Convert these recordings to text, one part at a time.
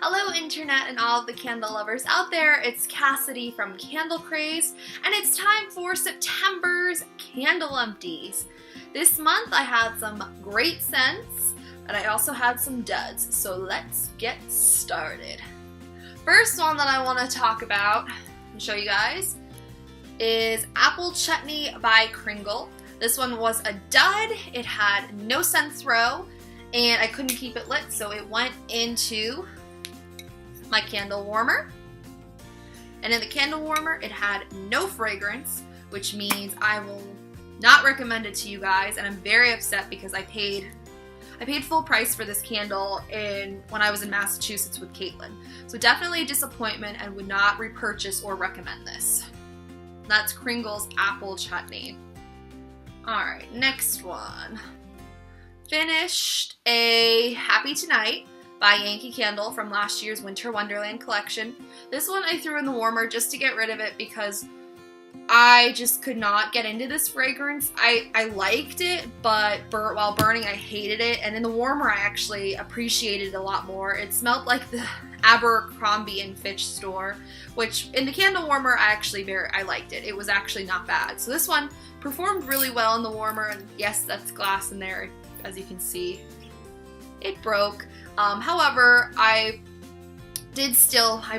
Hello internet and all of the candle lovers out there, it's Cassidy from Candle Craze, and it's time for September's Candle Empties. This month I had some great scents, and I also had some duds, so let's get started. First one that I want to talk about and show you guys is Apple Chutney by Kringle. This one was a dud, it had no scent throw, and I couldn't keep it lit, so it went into my candle warmer. And in the candle warmer, it had no fragrance, which means I will not recommend it to you guys, and I'm very upset because I paid full price for this candle when I was in Massachusetts with Caitlin. So definitely a disappointment and would not repurchase or recommend this. That's Kringle's Apple Chutney. Alright, next one. Finished a Happy Tonight by Yankee Candle from last year's Winter Wonderland collection. This one I threw in the warmer just to get rid of it because I just could not get into this fragrance. I liked it, but while burning I hated it, and in the warmer I actually appreciated it a lot more. It smelled like the Abercrombie & Fitch store, which in the candle warmer I liked it. It was actually not bad. So this one performed really well in the warmer, and yes, that's glass in there, as you can see. It broke. However, I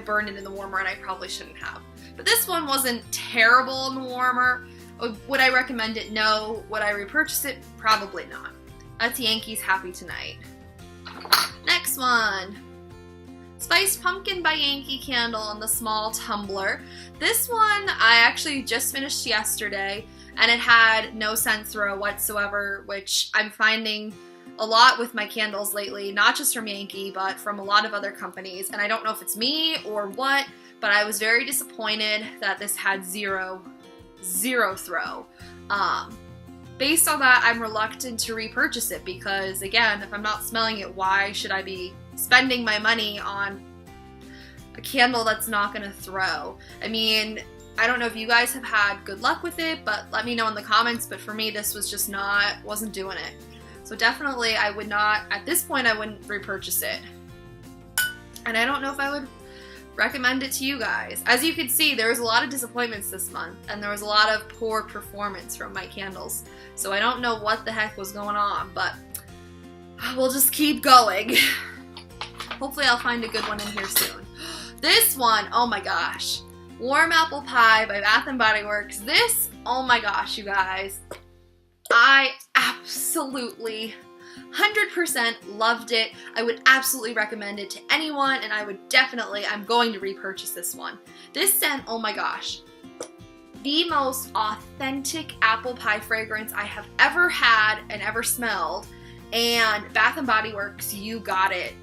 burned it in the warmer and I probably shouldn't have. But this one wasn't terrible in the warmer. Would I recommend it? No. Would I repurchase it? Probably not. That's Yankee's Happy Tonight. Next one. Spiced Pumpkin by Yankee Candle in the small tumbler. This one I actually just finished yesterday and it had no scent throw whatsoever, which I'm finding a lot with my candles lately, not just from Yankee, but from a lot of other companies. And I don't know if it's me or what, but I was very disappointed that this had zero throw. Based on that, I'm reluctant to repurchase it because, again, if I'm not smelling it, why should I be spending my money on a candle that's not going to throw? I mean, I don't know if you guys have had good luck with it, but let me know in the comments. But for me, this was just wasn't doing it. So definitely I would not, at this point I wouldn't repurchase it. And I don't know if I would recommend it to you guys. As you can see, there was a lot of disappointments this month and there was a lot of poor performance from my candles. So I don't know what the heck was going on, but we'll just keep going. Hopefully I'll find a good one in here soon. This one, oh my gosh. Warm Apple Pie by Bath & Body Works. This, oh my gosh, you guys. I absolutely 100% loved it. I would absolutely recommend it to anyone, and I'm going to repurchase this one. This scent, oh my gosh, the most authentic apple pie fragrance I have ever had and ever smelled, and Bath & Body Works, you got it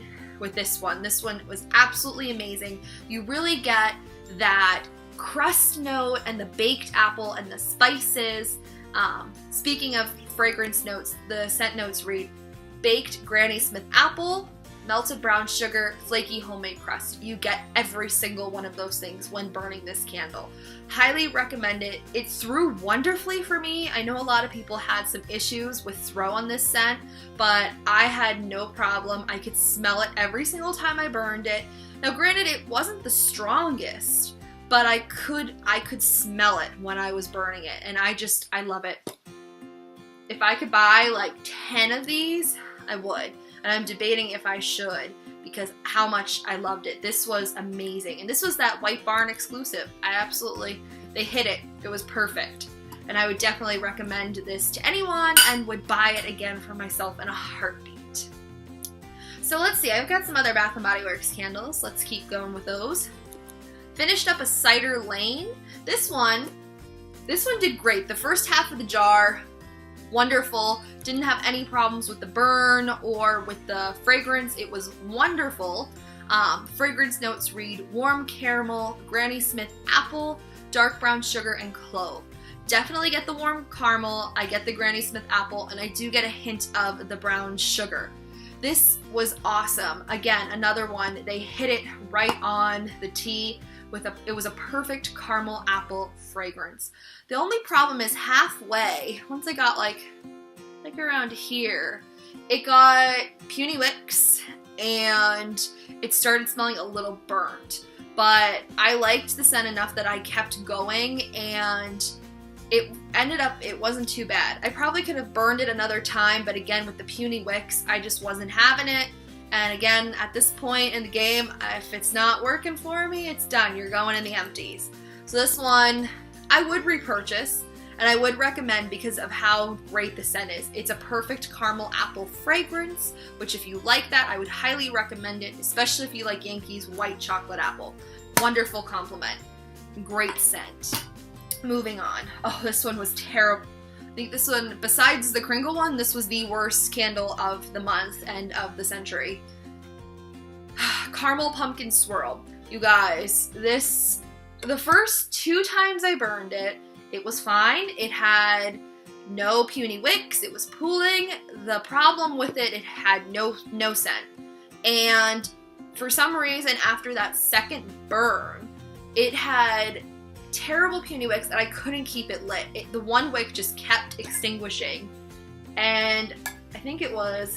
with this one. This one was absolutely amazing. You really get that crust note and the baked apple and the spices. Speaking of fragrance notes, the scent notes read baked Granny Smith apple, melted brown sugar, flaky homemade crust. You get every single one of those things when burning this candle. Highly recommend it. It threw wonderfully for me. I know a lot of people had some issues with throw on this scent, but I had no problem. I could smell it every single time I burned it. Now granted, it wasn't the strongest, but I could smell it when I was burning it, and I love it. If I could buy like 10 of these, I would. And I'm debating if I should because how much I loved it. This was amazing. And this was that White Barn exclusive. They hit it. It was perfect. And I would definitely recommend this to anyone and would buy it again for myself in a heartbeat. So let's see, I've got some other Bath & Body Works candles. Let's keep going with those. Finished up a Cider Lane. This one did great. The first half of the jar, wonderful. Didn't have any problems with the burn or with the fragrance. It was wonderful. Fragrance notes read warm caramel, Granny Smith apple, dark brown sugar, and clove. Definitely get the warm caramel. I get the Granny Smith apple, and I do get a hint of the brown sugar. This was awesome. Again, another one. They hit it right on the tee. It was a perfect caramel apple fragrance. The only problem is halfway, once I got like around here, it got puny wicks and it started smelling a little burnt. But I liked the scent enough that I kept going, and it ended up, it wasn't too bad. I probably could have burned it another time, but again, with the puny wicks, I just wasn't having it. And again, at this point in the game, if it's not working for me, it's done. You're going in the empties. So this one, I would repurchase, and I would recommend because of how great the scent is. It's a perfect caramel apple fragrance, which if you like that, I would highly recommend it, especially if you like Yankees white chocolate apple. Wonderful compliment. Great scent. Moving on. Oh, this one was terrible. I think this one, besides the Kringle one, this was the worst candle of the month and of the century. Caramel Pumpkin Swirl. You guys, this, the first 2 times I burned it, it was fine. It had no puny wicks. It was pooling. The problem with it, it had no scent. And for some reason, after that second burn, it had terrible puny wicks and I couldn't keep it lit. The one wick just kept extinguishing, and I think it was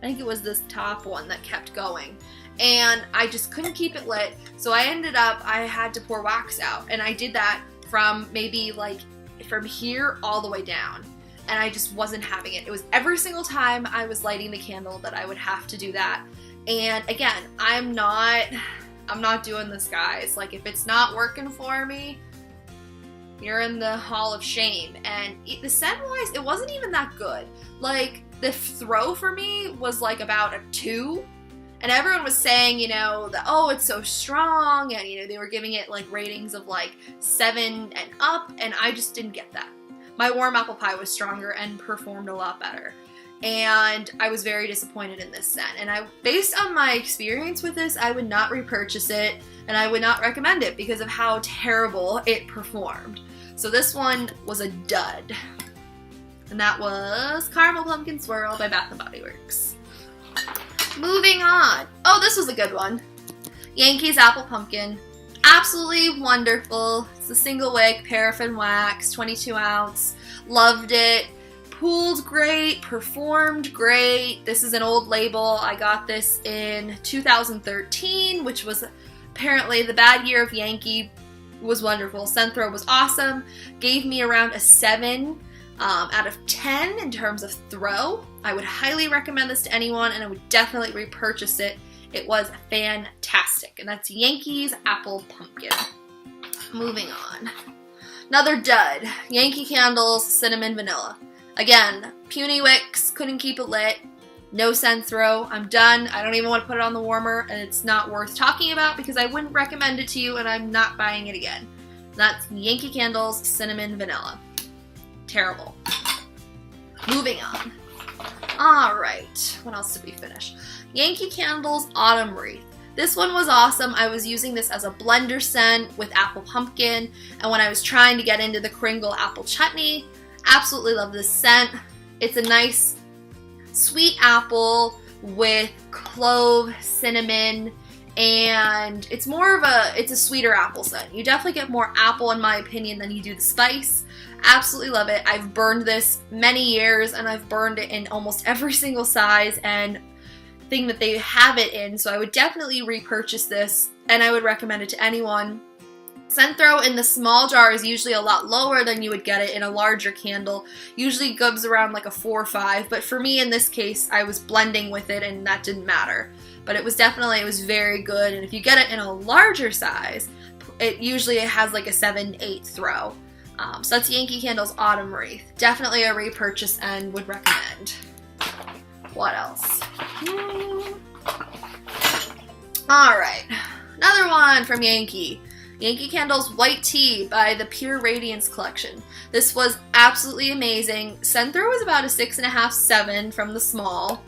this top one that kept going, and I just couldn't keep it lit. So I had to pour wax out, and I did that from maybe like from here all the way down, and I just wasn't having it. It was every single time I was lighting the candle that I would have to do that. And again, I'm not doing this, guys. Like, if it's not working for me, you're in the hall of shame. And the scent-wise, it wasn't even that good. Like, the throw for me was like about a 2. And everyone was saying, you know, that, oh, it's so strong. And, you know, they were giving it like ratings of like 7 and up. And I just didn't get that. My warm apple pie was stronger and performed a lot better. And I was very disappointed in this scent. And based on my experience with this, I would not repurchase it, and I would not recommend it because of how terrible it performed. So this one was a dud. And that was Caramel Pumpkin Swirl by Bath & Body Works. Moving on. Oh, this was a good one. Yankees Apple Pumpkin. Absolutely wonderful. It's a single wick, paraffin wax, 22 ounce. Loved it. Pooled great, performed great. This is an old label. I got this in 2013, which was apparently the bad year of Yankee. Was wonderful. Scent throw was awesome. Gave me around a 7 out of 10 in terms of throw. I would highly recommend this to anyone, and I would definitely repurchase it. It was fantastic. And that's Yankees Apple Pumpkin. Moving on. Another dud. Yankee Candles Cinnamon Vanilla. Again, puny wicks, couldn't keep it lit, no scent throw, I'm done. I don't even want to put it on the warmer, and it's not worth talking about because I wouldn't recommend it to you, and I'm not buying it again. That's Yankee Candles Cinnamon Vanilla. Terrible. Moving on. Alright, what else did we finish? Yankee Candles Autumn Wreath. This one was awesome. I was using this as a blender scent with apple pumpkin, and when I was trying to get into the Kringle apple chutney, absolutely love this scent. It's a nice sweet apple with clove, cinnamon, and it's a sweeter apple scent. You definitely get more apple in my opinion than you do the spice. Absolutely love it. I've burned this many years, and I've burned it in almost every single size and thing that they have it in, so I would definitely repurchase this, and I would recommend it to anyone. Scent throw in the small jar is usually a lot lower than you would get it in a larger candle. Usually goes around like a 4 or 5, but for me in this case, I was blending with it and that didn't matter. But it was very good, and if you get it in a larger size, it usually has like a 7-8 throw. So that's Yankee Candles Autumn Wreath. Definitely a repurchase and would recommend. What else? Alright, another one from Yankee. Yankee Candles White Tea by the Pure Radiance collection. This was absolutely amazing. Scent throw was about a 6.5, 7 from the small.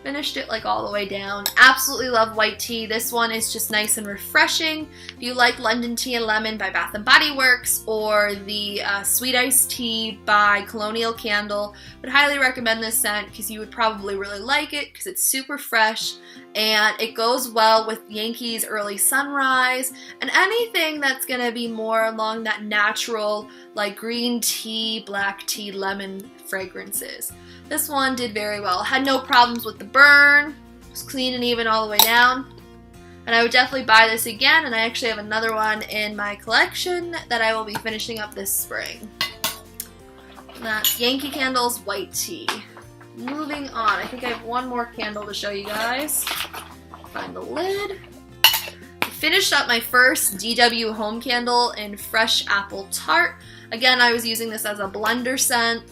Finished it like all the way down. Absolutely love white tea. This one is just nice and refreshing. If you like London Tea and Lemon by Bath & Body Works or the Sweet Iced Tea by Colonial Candle, would highly recommend this scent because you would probably really like it because it's super fresh and it goes well with Yankees Early Sunrise and anything that's going to be more along that natural like green tea, black tea, lemon fragrances. This one did very well. Had no problems with the burn. It's clean and even all the way down. And I would definitely buy this again, and I actually have another one in my collection that I will be finishing up this spring. And that's Yankee Candle's White Tea. Moving on, I think I have one more candle to show you guys. Find the lid. I finished up my first DW Home candle in Fresh Apple Tart. Again, I was using this as a blender scent.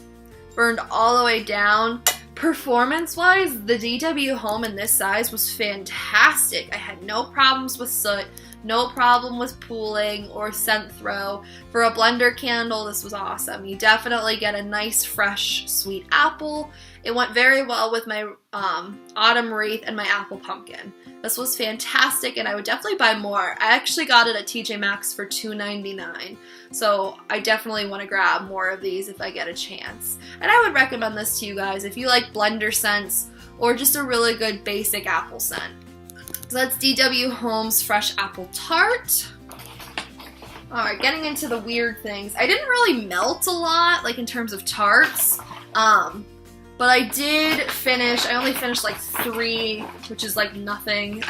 Burned all the way down. Performance-wise, the DW Home in this size was fantastic. I had no problems with soot, no problem with pooling or scent throw. For a blender candle, this was awesome. You definitely get a nice, fresh, sweet apple. It went very well with my autumn wreath and my apple pumpkin. This was fantastic, and I would definitely buy more. I actually got it at TJ Maxx for $2.99, so I definitely want to grab more of these if I get a chance. And I would recommend this to you guys if you like blender scents or just a really good basic apple scent. So that's DW Home's Fresh Apple Tart. Alright, getting into the weird things. I didn't really melt a lot, like in terms of tarts. But I did finish, I only finished like 3, which is like nothing.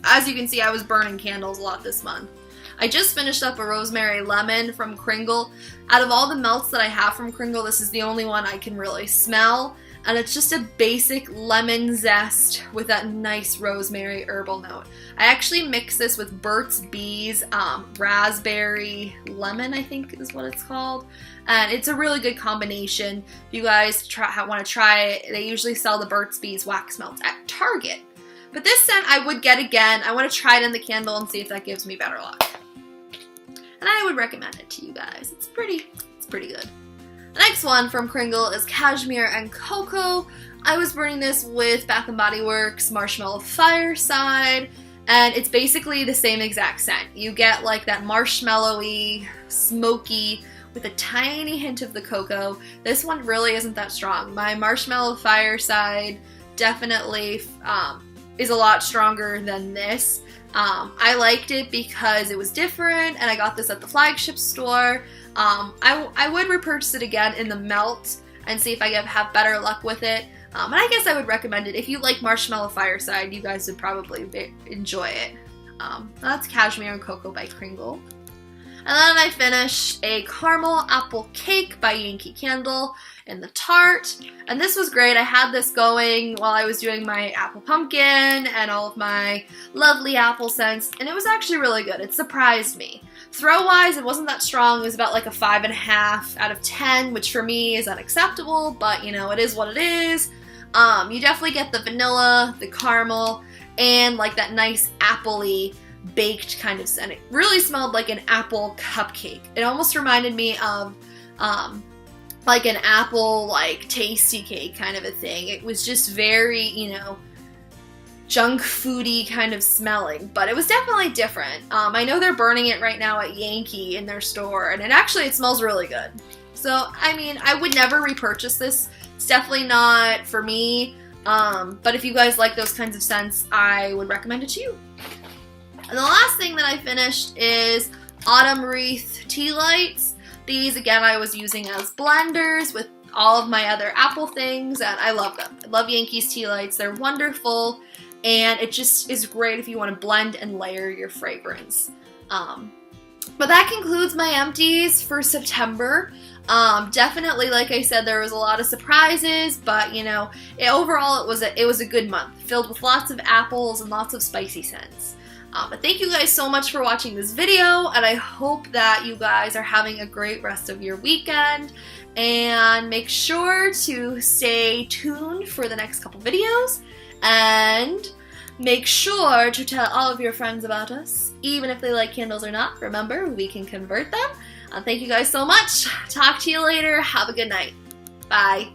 As you can see, I was burning candles a lot this month. I just finished up a Rosemary Lemon from Kringle. Out of all the melts that I have from Kringle, this is the only one I can really smell. And it's just a basic lemon zest with that nice rosemary herbal note. I actually mixed this with Burt's Bees Raspberry Lemon, I think is what it's called. And it's a really good combination. If you guys want to try it, they usually sell the Burt's Bees wax melts at Target. But this scent I would get again. I want to try it in the candle and see if that gives me better luck. And I would recommend it to you guys. It's pretty good. The next one from Kringle is Cashmere and Cocoa. I was burning this with Bath & Body Works Marshmallow Fireside, and it's basically the same exact scent. You get like that marshmallowy, smoky, with a tiny hint of the cocoa. This one really isn't that strong. My Marshmallow Fireside definitely is a lot stronger than this. I liked it because it was different, and I got this at the flagship store. I would repurchase it again in the melt and see if I have better luck with it. And I guess I would recommend it. If you like Marshmallow Fireside, you guys would probably enjoy it. That's Cashmere and Cocoa by Kringle. And then I finished a Caramel Apple Cake by Yankee Candle in the Tart. And this was great. I had this going while I was doing my apple pumpkin and all of my lovely apple scents. And it was actually really good. It surprised me. Throw-wise, it wasn't that strong. It was about like a 5.5 out of 10, which for me is unacceptable. But, you know, it is what it is. You definitely get the vanilla, the caramel, and like that nice apple-y baked kind of scent. It really smelled like an apple cupcake. It almost reminded me of like an apple like tasty cake kind of a thing. It was just very, you know, junk foody kind of smelling, but it was definitely different. I know they're burning it right now at Yankee in their store, and it smells really good. So, I mean, I would never repurchase this. It's definitely not for me, but if you guys like those kinds of scents, I would recommend it to you. And the last thing that I finished is Autumn Wreath Tea Lights. These, again, I was using as blenders with all of my other apple things, and I love them. I love Yankees Tea Lights. They're wonderful, and it just is great if you want to blend and layer your fragrance. But that concludes my empties for September. Definitely, like I said, there was a lot of surprises, but, you know, overall it was a good month, filled with lots of apples and lots of spicy scents. But thank you guys so much for watching this video, and I hope that you guys are having a great rest of your weekend, and make sure to stay tuned for the next couple videos, and make sure to tell all of your friends about us, even if they like candles or not. Remember, we can convert them. Thank you guys so much. Talk to you later. Have a good night. Bye.